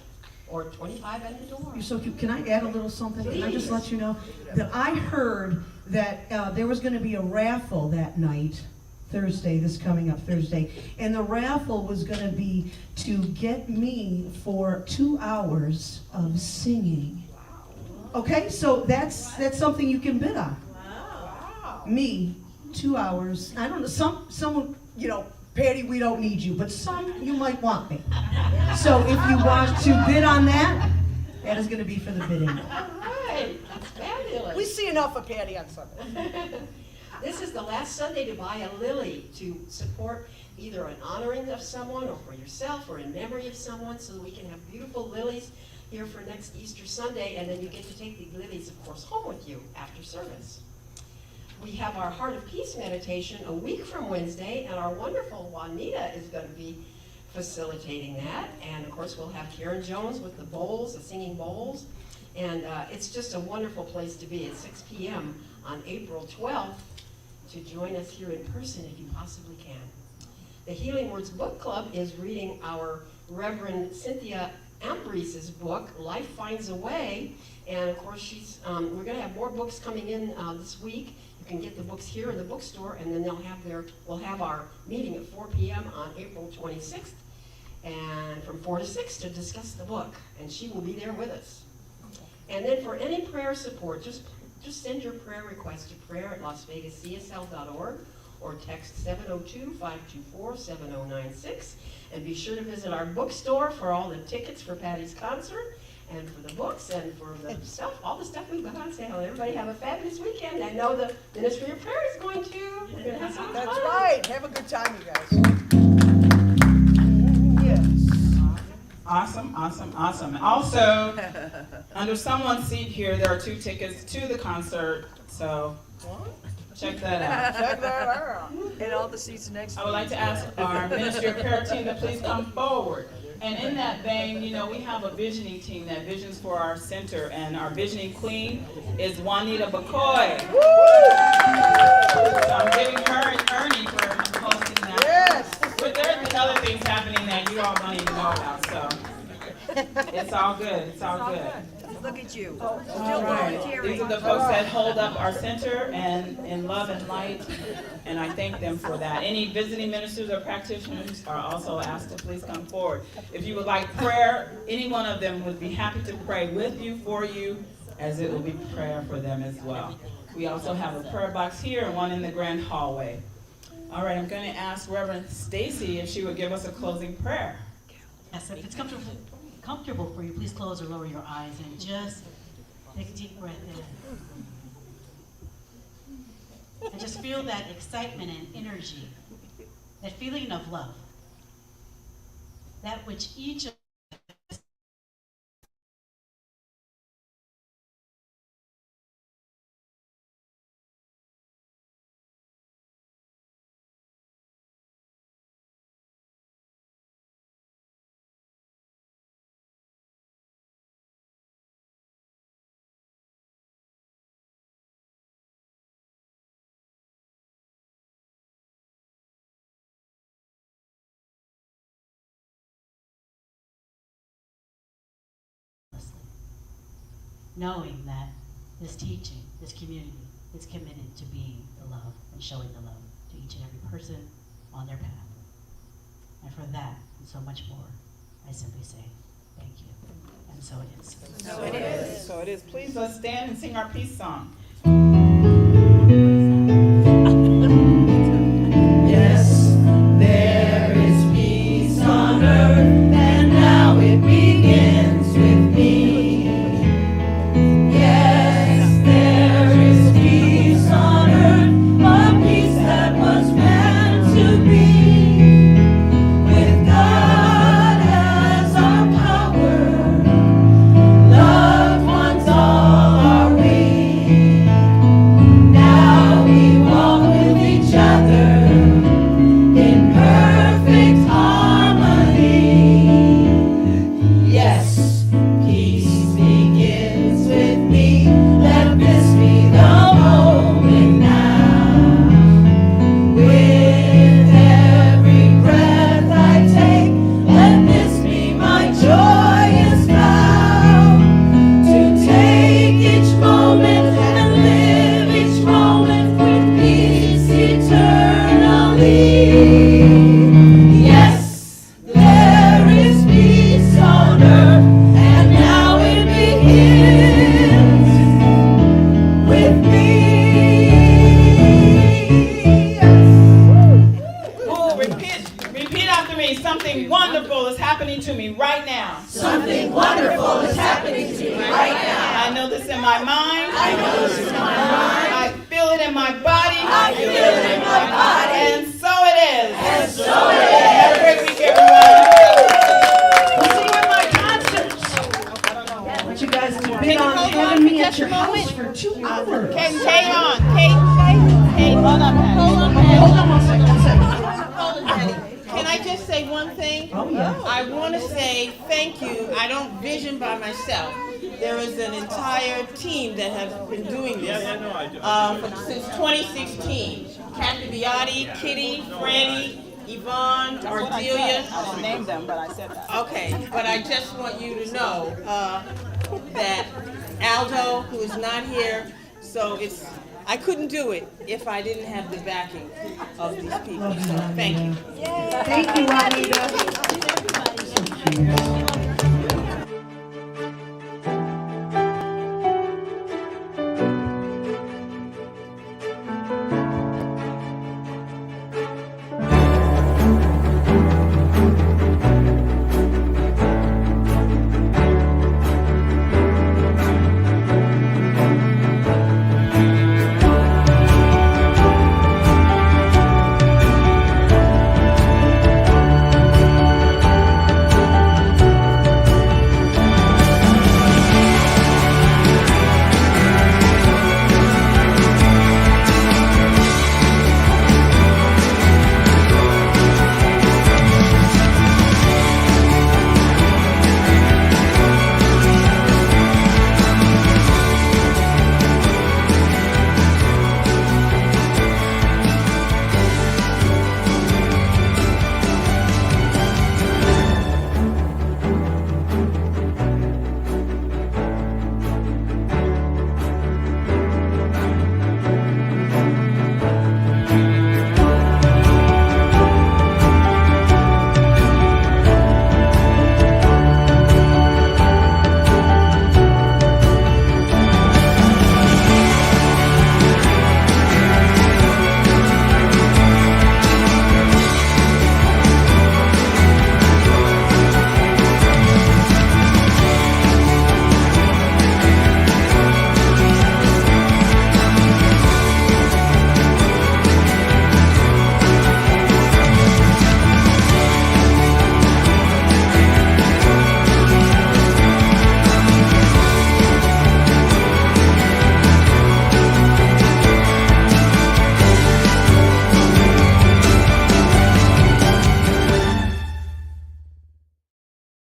or $25 at the door. So can I add a little something? Can I just Please. let you know that I heard that there was going to be a raffle that night, Thursday, this coming up Thursday, and the raffle was going to be to get me for 2 hours of singing. Okay, so that's something you can bid on. Wow. Me, 2 hours. I don't know, someone, Patty, we don't need you, but some you might want me. So if you want to bid on that, that is going to be for the bidding. All right, that's fabulous. We see enough of Patty on Sunday. This is the last Sunday to buy a lily to support either an honoring of someone or for yourself or in memory of someone, so that we can have beautiful lilies here for next Easter Sunday, and then you get to take the lilies, of course, home with you after service. We have our Heart of Peace meditation a week from Wednesday, and our wonderful Juanita is going to be facilitating that. And of course, we'll have Karen Jones with the bowls, the singing bowls. And it's just a wonderful place to be at 6 p.m. on April 12th to join us here in person if you possibly can. The Healing Words Book Club is reading our Reverend Cynthia Ambrese's book, Life Finds a Way. And of course, we're going to have more books coming in this week. You can get the books here in the bookstore, and then we'll have our meeting at 4 p.m. on April 26th, and from 4 to 6 to discuss the book, and she will be there with us. And then for any prayer support, just send your prayer request to prayer@LasVegasCSL.org or text 702-524-7096. And be sure to visit our bookstore for all the tickets for Patty's concert and for the books and for the stuff, all the stuff we've got on sale. Everybody have a fabulous weekend. I know the Ministry of Prayer is going to. We're going to have some fun. That's right. Have a good time, you guys. Yes. Awesome, awesome, awesome. Also, under someone's seat here, there are 2 tickets to the concert, so check that out. Check that out. And all the seats next I would like to ask our Ministry of Prayer team to please come forward. And in that vein, you know, we have a visioning team that visions for our center, and our visioning queen is Juanita McCoy. So I'm giving her and Ernie for hosting that. Yes. But there's other things happening that you all don't even know about, so it's all good. It's all good. Look at you. All right. These are the folks that hold up our center and in love and light, and I thank them for that. Any visiting ministers or practitioners are also asked to please come forward. If you would like prayer, any one of them would be happy to pray with you, for you, as it will be prayer for them as well. We also have a prayer box here and one in the grand hallway. All right, I'm going to ask Reverend Stacy if she would give us a closing prayer. Yes, if it's comfortable for you, please close or lower your eyes and just take a deep breath in. And just feel that excitement and energy, that feeling of love, that which each of us knowing that this teaching, this community, is committed to being the love and showing the love to each and every person on their path. And for that, and so much more, I simply say, thank you. And so it is. So it is. So it is. Please let's stand and sing our peace song. Yes, there is peace on earth, and now it begins with me. Yes, there is peace on earth, a peace that was meant to be. With God as our power, loved ones all are we. Now we walk with each other in perfect harmony. Yes, peace begins with me. Let this be the moment now. With every breath I take, let this be my joyous vow. To take each moment and live each moment with peace eternally. Yes, there is peace on earth, and now it begins with me. Oh, repeat after me. Something wonderful is happening to me right now. Something wonderful is happening to me right now. I know this in my mind. I know this in my mind. I feel it in my body. I feel it in my body. And so it is. And so it is. Have a great week, everyone. We'll see you at my concerts. I want you guys to bid on having me at your house for 2 hours. Kate, hold on, Patty. Hold on 1 second. 1 second. Can I just say one thing? Oh, yeah. I want to say thank you. I don't vision by myself. There is an entire team that has been doing this since 2016. Kathy Biotti, Kitty, Franny, Yvonne, Ardelia. I didn't name them, but I said that. Okay, but I just want you to know that Aldo, who is not here, so I couldn't do it if I didn't have the backing of these people. So thank you. Thank you, Juanita.